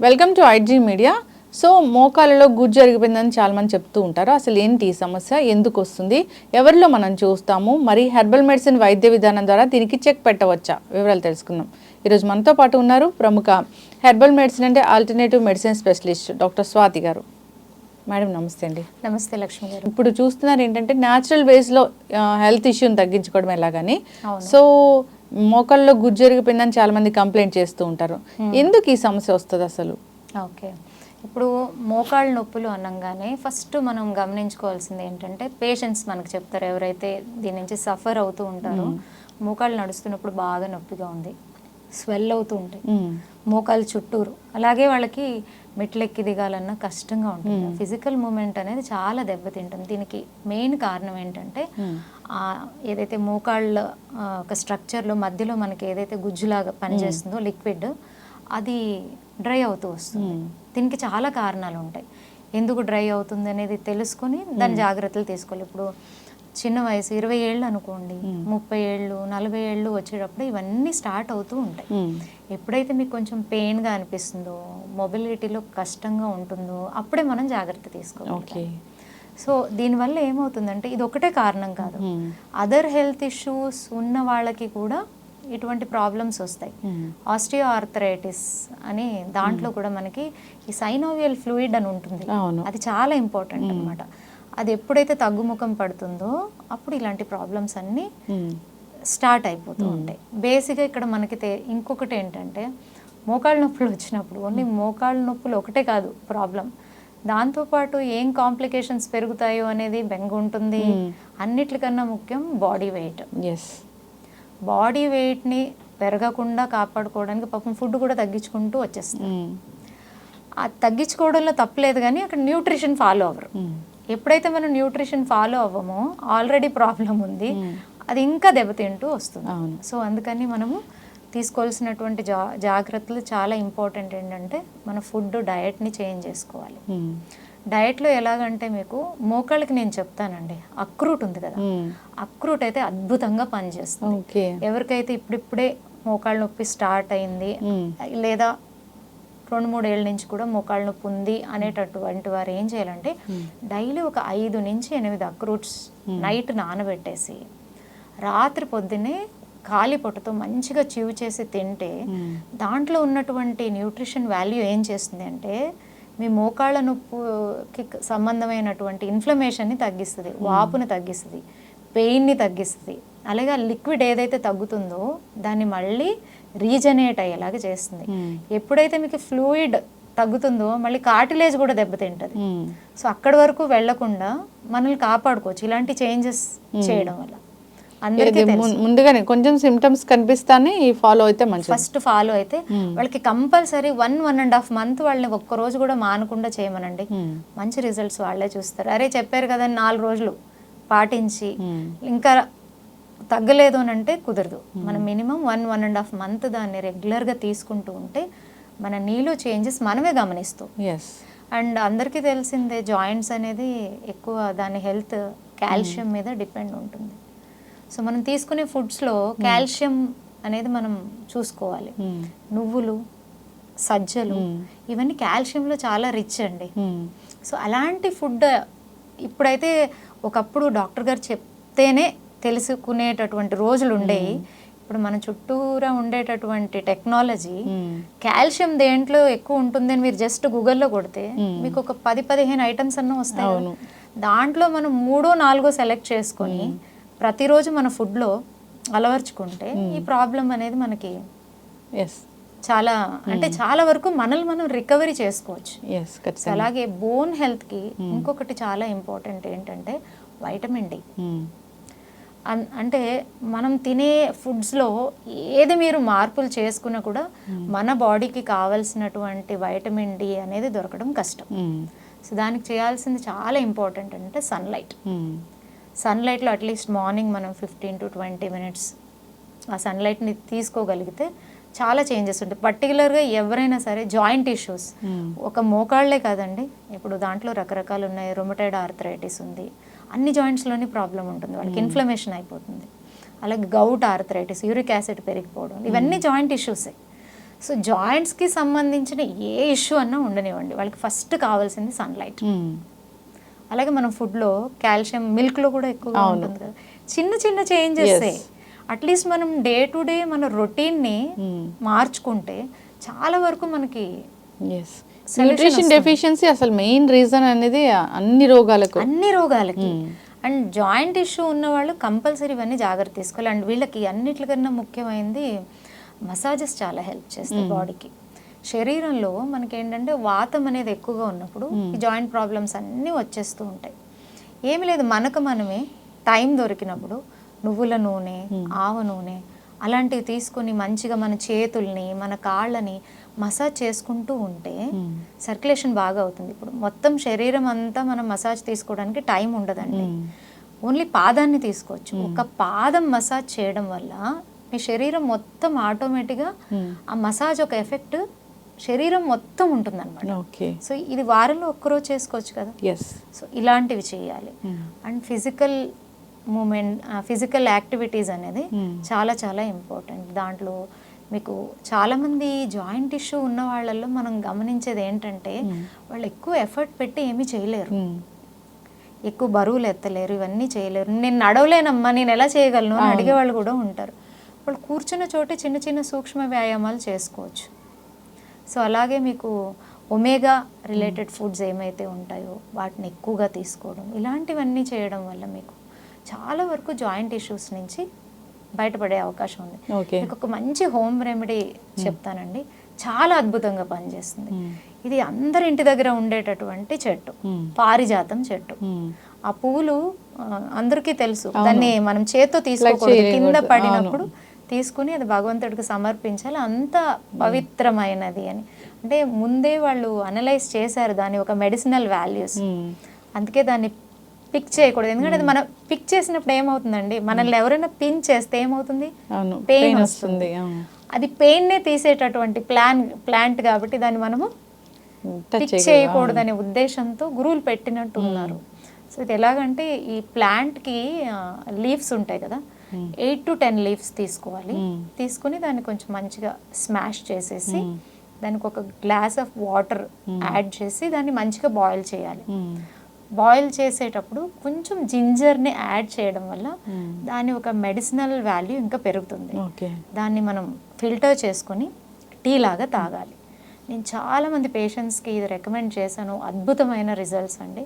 Welcome to IG media. So మోకాళ్ళలో గుజ్జు జరిగిపోయిందని చాలామంది చెప్తూ ఉంటారు. అసలు ఏంటి ఈ సమస్య, ఎందుకు వస్తుంది, ఎవరిలో మనం చూస్తాము, మరి హెర్బల్ మెడిసిన్ వైద్య విధానం ద్వారా దీనికి చెక్ పెట్టవచ్చా, వివరాలు తెలుసుకుందాం. ఈరోజు మనతో పాటు ఉన్నారు ప్రముఖ హెర్బల్ మెడిసిన్ అంటే alternative medicine specialist doctor Swathi గారు. మేడం నమస్తే అండి. నమస్తే లక్ష్మి గారు. ఇప్పుడు చూస్తున్నారు ఏంటంటే న్యాచురల్ వేస్లో హెల్త్ ఇష్యూని తగ్గించుకోవడం ఎలాగని. సో మోకాళ్ళలో గుజ్జు జరిగిపోయిందని చాలా మంది కంప్లైంట్ చేస్తూ ఉంటారు. ఎందుకు ఈ సమస్య వస్తుంది అసలు? ఓకే, ఇప్పుడు మోకాళ్ళ నొప్పులు అనగానే ఫస్ట్ మనం గమనించుకోవాల్సింది ఏంటంటే పేషెంట్స్ మనకు చెప్తారు, ఎవరైతే దీని నుంచి సఫర్ అవుతూ ఉంటారో మోకాళ్ళు నడుస్తున్నప్పుడు బాగా నొప్పిగా ఉంది, స్వెల్ అవుతూ ఉంటాయి మోకాళ్ళ చుట్టూరు, అలాగే వాళ్ళకి మెట్లెక్కి దిగాలన్నా కష్టంగా ఉంటుంది. ఫిజికల్ మూమెంట్ అనేది చాలా దెబ్బతింటుంది. దీనికి మెయిన్ కారణం ఏంటంటే ఏదైతే మోకాళ్ళ ఒక స్ట్రక్చర్లో మధ్యలో మనకి ఏదైతే గుజ్జులాగా పనిచేస్తుందో లిక్విడ్, అది డ్రై అవుతూ వస్తుంది. దీనికి చాలా కారణాలు ఉంటాయి. ఎందుకు డ్రై అవుతుంది అనేది తెలుసుకొని దాని జాగ్రత్తలు తీసుకోవాలి. ఇప్పుడు చిన్న వయసు 20 ఏళ్ళు అనుకోండి, 30 ఏళ్ళు 40 ఏళ్ళు వచ్చేటప్పుడు ఇవన్నీ స్టార్ట్ అవుతూ ఉంటాయి. ఎప్పుడైతే మీకు కొంచెం పెయిన్గా అనిపిస్తుందో, మొబిలిటీలో కష్టంగా ఉంటుందో అప్పుడే మనం జాగ్రత్త తీసుకోవాలి. సో దీనివల్ల ఏమవుతుందంటే ఇది ఒకటే కారణం కాదు, అదర్ హెల్త్ ఇష్యూస్ ఉన్న వాళ్ళకి కూడా ఇటువంటి ప్రాబ్లమ్స్ వస్తాయి. ఆస్టియో ఆర్థరైటిస్ అని దాంట్లో కూడా మనకి ఈ సైనోవియల్ ఫ్లూయిడ్ అని ఉంటుంది, అది చాలా ఇంపార్టెంట్ అనమాట. అది ఎప్పుడైతే తగ్గుముఖం పడుతుందో అప్పుడు ఇలాంటి ప్రాబ్లమ్స్ అన్నీ స్టార్ట్ అయిపోతూ ఉంటాయి. బేసిక్గా ఇక్కడ మనకి ఇంకొకటి ఏంటంటే మోకాళ్ళ నొప్పులు వచ్చినప్పుడు ఓన్లీ మోకాళ్ళ నొప్పులు ఒకటే కాదు ప్రాబ్లం, దాంతోపాటు ఏం కాంప్లికేషన్స్ పెరుగుతాయో అనేది బెంగ ఉంటుంది. అన్నిటికన్నా ముఖ్యం బాడీ వెయిట్. బాడీ వెయిట్ని పెరగకుండా కాపాడుకోవడానికి పాపం ఫుడ్ కూడా తగ్గించుకుంటూ వచ్చేస్తుంది. అది తగ్గించుకోవడంలో తప్పలేదు, కానీ అక్కడ న్యూట్రిషన్ ఫాలో అవ్వరు. ఎప్పుడైతే మనం న్యూట్రిషన్ ఫాలో అవ్వమో ఆల్రెడీ ప్రాబ్లం ఉంది, అది ఇంకా దెబ్బతింటూ వస్తుంది. సో అందుకని మనము తీసుకోవాల్సినటువంటి జాగ్రత్తలు చాలా ఇంపార్టెంట్. ఏంటంటే మన ఫుడ్ డయట్ని చేంజ్ చేసుకోవాలి. డయట్లో ఎలాగంటే మీకు మోకాళ్ళకి నేను చెప్తానండి, అక్రూట్ ఉంది కదా, అక్రూట్ అయితే అద్భుతంగా పనిచేస్తుంది. ఎవరికైతే ఇప్పుడిప్పుడే మోకాళ్ళ నొప్పి స్టార్ట్ అయింది లేదా 2-3 ఏళ్ళ నుంచి కూడా మోకాళ్ళ నొప్పి ఉంది అనేటటువంటి వారు ఏం చేయాలంటే డైలీ ఒక 5 నుంచి 8 అక్రూట్స్ నైట్ నానబెట్టేసి రాత్రి పొద్దున్నే ఖాళీ పొట్టతో మంచిగా చివ్ చేసి తింటే దాంట్లో ఉన్నటువంటి న్యూట్రిషన్ వాల్యూ ఏం చేస్తుంది అంటే మీ మోకాళ్ళ నొప్పికి సంబంధమైనటువంటి ఇన్ఫ్లమేషన్ని తగ్గిస్తుంది, వాపుని తగ్గిస్తుంది, పెయిన్ని తగ్గిస్తుంది. అలాగే లిక్విడ్ ఏదైతే తగ్గుతుందో దాన్ని మళ్ళీ రీజనరేట్ అయ్యేలాగా చేస్తుంది. ఎప్పుడైతే మీకు ఫ్లూయిడ్ తగ్గుతుందో మళ్ళీ కార్టిలేజ్ కూడా దెబ్బతింటుంది. సో అక్కడి వరకు వెళ్లకుండా మనల్ని కాపాడుకోవచ్చు ఇలాంటి చేంజెస్ చేయడం వల్ల. ముందుగానే కొంచెం సిమ్టమ్స్ కనిపిస్తానే ఫాలో అయితే మంచిది. ఫస్ట్ ఫాలో అయితే వాళ్ళకి కంపల్సరీ 1.5 మంత్ వాళ్ళని ఒక్కరోజు కూడా మానకుండా చేయమనండి, మంచి రిజల్ట్స్ వాళ్ళే చూస్తారు. అరే చెప్పారు కదా 4 రోజులు పాటించి ఇంకా తగ్గలేదు అని అంటే కుదరదు. మనం మినిమం 1.5 మంత్ దాన్ని రెగ్యులర్గా తీసుకుంటూ ఉంటే మన నీలో చేంజెస్ మనమే గమనిస్తాం. అండ్ అందరికీ తెలిసిందే జాయింట్స్ అనేది ఎక్కువ దాని హెల్త్ కాల్షియం మీద డిపెండ్ ఉంటుంది. సో మనం తీసుకునే ఫుడ్స్లో కాల్షియం అనేది మనం చూసుకోవాలి. నువ్వులు, సజ్జలు ఇవన్నీ కాల్షియంలో చాలా రిచ్ అండి. సో అలాంటి ఫుడ్ ఇప్పుడైతే ఒకప్పుడు డాక్టర్ గారు చెప్తేనే తెలుసుకునేటటువంటి రోజులు ఉండేవి. ఇప్పుడు మన చుట్టూరా ఉండేటటువంటి టెక్నాలజీ కాల్షియం దేంట్లో ఎక్కువ ఉంటుందని మీరు జస్ట్ గూగుల్లో కొడితే మీకు ఒక 10-15 ఐటమ్స్ అన్న వస్తాయి. దాంట్లో మనం 3-4 సెలెక్ట్ చేసుకొని ప్రతిరోజు మన ఫుడ్లో అలవర్చుకుంటే ఈ ప్రాబ్లం అనేది మనకి చాలా అంటే చాలా వరకు మనల్ని మనం రికవరీ చేసుకోవచ్చు. అలాగే బోన్ హెల్త్కి ఇంకొకటి చాలా ఇంపార్టెంట్ ఏంటంటే వైటమిన్ డి. అంటే మనం తినే ఫుడ్స్లో ఏది మీరు మార్పులు చేసుకున్నా కూడా మన బాడీకి కావాల్సినటువంటి వైటమిన్ డి అనేది దొరకడం కష్టం. సో దానికి చేయాల్సింది చాలా ఇంపార్టెంట్ అంటే సన్లైట్. సన్లైట్లో అట్లీస్ట్ మార్నింగ్ మనం 15 to 20 minutes ఆ సన్లైట్ని తీసుకోగలిగితే చాలా చేంజెస్ ఉంటాయి. పర్టికులర్గా ఎవరైనా సరే జాయింట్ ఇష్యూస్, ఒక మోకాళ్ళే కాదండి, ఇప్పుడు దాంట్లో రకరకాలు ఉన్నాయి. రొమటైడ్ ఆర్థరైటిస్ ఉంది, అన్ని జాయింట్స్లోని ప్రాబ్లం ఉంటుంది, వాళ్ళకి ఇన్ఫ్లమేషన్ అయిపోతుంది. అలాగే గౌట్ ఆర్థరైటిస్, యూరిక్ యాసిడ్ పెరిగిపోవడం, ఇవన్నీ జాయింట్ ఇష్యూసే. సో జాయింట్స్కి సంబంధించిన ఏ ఇష్యూ అన్నా ఉండనివ్వండి, వాళ్ళకి ఫస్ట్ కావాల్సింది సన్లైట్. అలాగే మనం ఫుడ్లో కాల్షియం మిల్క్లో కూడా ఎక్కువగా ఉంటుంది కదా, చిన్న చిన్న చేంజెస్ అట్లీస్ట్ మనం డే టు డే మన రొటీన్ని మార్చుకుంటే చాలా వరకు మనకి న్యూట్రిషన్ డెఫిషియన్సీ అసలు మెయిన్ రీజన్ అనేది అన్ని రోగాలకి. అండ్ జాయింట్ ఇష్యూ ఉన్న వాళ్ళు కంపల్సరీ ఇవన్నీ జాగ్రత్త తీసుకోవాలి. అండ్ వీళ్ళకి అన్నిటికన్నా ముఖ్యమైనది మసాజెస్ చాలా హెల్ప్ చేస్తాయి బాడీకి. శరీరంలో మనకి ఏంటంటే వాతం అనేది ఎక్కువగా ఉన్నప్పుడు ఈ జాయింట్ ప్రాబ్లమ్స్ అన్నీ వచ్చేస్తూ ఉంటాయి. ఏమి లేదు, మనకు మనమే టైం దొరికినప్పుడు నువ్వుల నూనె, ఆవ నూనె అలాంటివి తీసుకొని మంచిగా మన చేతుల్ని మన కాళ్ళని మసాజ్ చేసుకుంటూ ఉంటే సర్క్యులేషన్ బాగా అవుతుంది. ఇప్పుడు మొత్తం శరీరం అంతా మనం మసాజ్ తీసుకోవడానికి టైం ఉండదండి, ఓన్లీ పాదాన్ని తీసుకోవచ్చు. ఒక పాదం మసాజ్ చేయడం వల్ల మీ శరీరం మొత్తం ఆటోమేటిక్గా ఆ మసాజ్ ఒక ఎఫెక్ట్ శరీరం మొత్తం ఉంటుందన్నమాట. సో ఇది వారంలో ఒక్కరోజు చేసుకోవచ్చు కదా. సో ఇలాంటివి చేయాలి. And physical movement, physical activities అనేది చాలా చాలా ఇంపార్టెంట్. దాంట్లో మీకు చాలామంది జాయింట్ ఇష్యూ ఉన్న వాళ్ళల్లో మనం గమనించేది ఏంటంటే వాళ్ళు ఎక్కువ ఎఫర్ట్ పెట్టి ఏమీ చేయలేరు, ఎక్కువ బరువులు ఎత్తలేరు, ఇవన్నీ చేయలేరు. నేను నడవలేనమ్మా, నేను ఎలా చేయగలను అని అడిగే వాళ్ళు కూడా ఉంటారు. వాళ్ళు కూర్చున్న చోటే చిన్న చిన్న సూక్ష్మ వ్యాయామాలు చేసుకోవచ్చు. సో అలాగే మీకు ఒమేగా రిలేటెడ్ ఫుడ్స్ ఏమైతే ఉంటాయో వాటిని ఎక్కువగా తీసుకోవడం, ఇలాంటివన్నీ చేయడం వల్ల మీకు చాలా వరకు జాయింట్ ఇష్యూస్ నుంచి బయటపడే అవకాశం ఉంది. మీకు ఒక మంచి హోమ్ రెమెడీ చెప్తానండి, చాలా అద్భుతంగా పనిచేస్తుంది. ఇది అందరి ఇంటి దగ్గర ఉండేటటువంటి చెట్టు, పారిజాతం చెట్టు. ఆ పువ్వులు అందరికీ తెలుసు, దాన్ని మనం చేత్తో తీసుకోకూడదు, కింద పడినప్పుడు తీసుకుని అది భగవంతుడికి సమర్పించాలి, అంత పవిత్రమైనది అని. అంటే ముందే వాళ్ళు అనలైజ్ చేశారు దాని ఒక మెడిసినల్ వాల్యూస్, అందుకే దాన్ని పిక్ చేయకూడదు. ఎందుకంటే అది మనం పిక్ చేసినప్పుడు ఏమవుతుందండి, మనల్ని ఎవరైనా పిన్ చేస్తే ఏమవుతుంది, పెయిన్ వస్తుంది. అది పెయిన్నే తీసేటటువంటి ప్లాంట్ కాబట్టి దాన్ని మనము పిక్ చేయకూడదనే ఉద్దేశంతో గురువులు పెట్టినట్టు ఉన్నారు. సో ఇది ఎలాగంటే ఈ ప్లాంట్కి లీవ్స్ ఉంటాయి కదా, 8 to 10 లీవ్స్ తీసుకోవాలి. తీసుకుని దాన్ని కొంచెం మంచిగా స్మాష్ చేసేసి దానికి ఒక గ్లాస్ ఆఫ్ వాటర్ యాడ్ చేసి దాన్ని మంచిగా బాయిల్ చేయాలి. బాయిల్ చేసేటప్పుడు కొంచెం జింజర్ని యాడ్ చేయడం వల్ల దాని ఒక మెడిసినల్ వాల్యూ ఇంకా పెరుగుతుంది. దాన్ని మనం ఫిల్టర్ చేసుకొని టీ లాగా తాగాలి. నేను చాలామంది పేషెంట్స్కి ఇది రికమెండ్ చేశాను, అద్భుతమైన రిజల్ట్స్ అండి.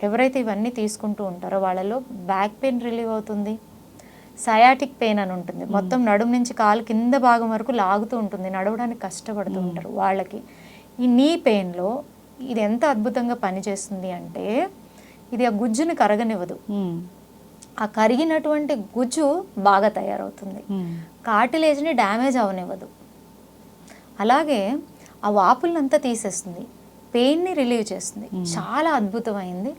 ఎవరైతే ఇవన్నీ తీసుకుంటూ ఉంటారో వాళ్ళలో బ్యాక్ పెయిన్ రిలీవ్ అవుతుంది, సయాటిక్ పెయిన్ అని ఉంటుంది, మొత్తం నడుము నుంచి కాలు కింద భాగం వరకు లాగుతూ ఉంటుంది, నడవడానికి కష్టపడుతూ ఉంటారు వాళ్ళకి. ఈ నీ పెయిన్లో ఇది ఎంత అద్భుతంగా పనిచేస్తుంది అంటే ఇది ఆ గుజ్జుని కరగనివ్వదు, ఆ కరిగినటువంటి గుజ్జు బాగా తయారవుతుంది, కార్టిలేజ్ని డ్యామేజ్ అవనివ్వదు, అలాగే ఆ వాపులంతా తీసేస్తుంది, పెయిన్ని రిలీవ్ చేస్తుంది. చాలా అద్భుతమైంది.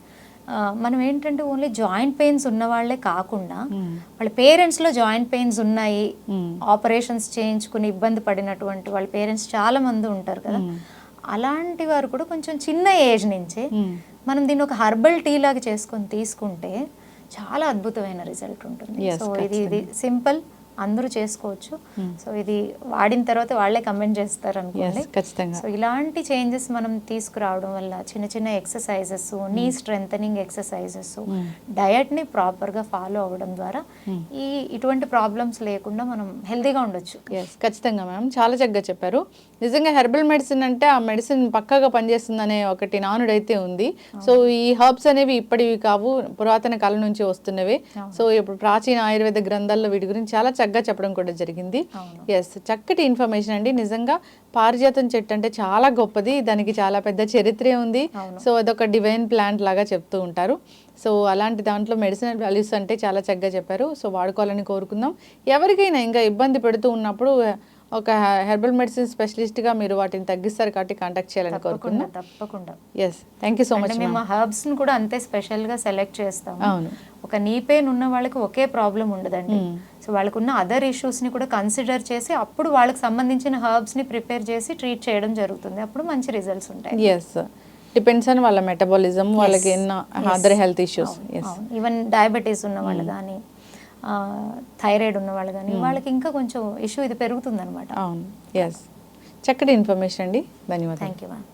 మనం ఏంటంటే ఓన్లీ జాయింట్ పెయిన్స్ ఉన్న వాళ్ళే కాకుండా వాళ్ళ పేరెంట్స్లో జాయింట్ పెయిన్స్ ఉన్నాయి, ఆపరేషన్స్ చేయించుకుని ఇబ్బంది పడినటువంటి వాళ్ళ పేరెంట్స్ చాలా మంది ఉంటారు కదా, అలాంటి వారు కూడా కొంచెం చిన్న ఏజ్ నుంచే మనం దీన్ని ఒక హర్బల్ టీ లాగా చేసుకొని తీసుకుంటే చాలా అద్భుతమైన రిజల్ట్ ఉంటుంది. సో ఇది సింపుల్, అందరూ చేసుకోవచ్చు. సో ఇది వాడిన తర్వాత వాళ్ళే కమెంట్ చేస్తారు అనుకోండి. సో ఇలాంటి చేంజెస్ మనం తీసుకురావడం వల్ల చిన్న చిన్న ఎక్సర్సైజెస్, నీ స్ట్రెంథనింగ్ ఎక్సర్సైజెస్, డయట్ని ప్రాపర్గా ఫాలో అవ్వడం ద్వారా ఇటువంటి ప్రాబ్లమ్స్ లేకుండా మనం హెల్తీగా ఉండొచ్చు. ఖచ్చితంగా మ్యామ్, చాలా చక్కగా చెప్పారు. నిజంగా హెర్బల్ మెడిసిన్ అంటే ఆ మెడిసిన్ పక్కాగా పనిచేస్తుందనే ఒకటి నానుడైతే ఉంది. సో ఈ హర్బ్స్ అనేవి ఇప్పటివి కావు, పురాతన కాలం నుంచి వస్తున్నవే. సో ఇప్పుడు ప్రాచీన ఆయుర్వేద గ్రంథాల్లో వీటి గురించి చాలా చక్కగా చెప్పడం కూడా జరిగింది. ఎస్, చక్కటి ఇన్ఫర్మేషన్ అండి. నిజంగా పారిజాతం చెట్టు అంటే చాలా గొప్పది, దానికి చాలా పెద్ద చరిత్రే ఉంది. సో అదొక డివైన్ ప్లాంట్ లాగా చెప్తూ ఉంటారు. సో అలాంటి దాంట్లో మెడిసినల్ వాల్యూస్ అంటే చాలా చక్కగా చెప్పారు. సో వాడుకోవాలని కోరుకుందాం. ఎవరికైనా ఇంకా ఇబ్బంది పెడుతూ ఉన్నప్పుడు ఒక హెర్బల్ మెడిసిన్ స్పెషలిస్ట్గా మీరు వాటిని తగ్గిస్తారు కాబట్టి కాంటాక్ట్ చేయాలని కోరుకుంటున్నాను. తప్పకుండా. Yes, thank you so much. మేము హర్బ్స్ని కూడా అంతే స్పెషల్గా సెలెక్ట్ చేస్తాము. అవును, ఒక నీ పెయిన్ ఉన్న వాళ్ళకి ఒకే ప్రాబ్లం ఉండదండి. సో వాళ్ళకున్న అదర్ ఇష్యూస్ని కూడా కన్సిడర్ చేసి అప్పుడు వాళ్ళకి సంబంధించిన హర్బ్స్ని ప్రిపేర్ చేసి ట్రీట్ చేయడం జరుగుతుంది. అప్పుడు మంచి రిజల్ట్స్ ఉంటాయి. ఎస్, డిపెండ్స్ ఆన్ వాళ్ళ మెటబాలిజం, వాళ్ళకి ఎన్న other health issues. Even diabetes ఉన్న వాళ్ళు కానీ, థైరాయిడ్ ఉన్న వాళ్ళు కానీ, వాళ్ళకి ఇంకా కొంచెం ఇష్యూ ఇది పెరుగుతుంది అనమాట. అవును. ఎస్, చక్కటి ఇన్ఫర్మేషన్ అండి, ధన్యవాదాలు. Thank you ma'am.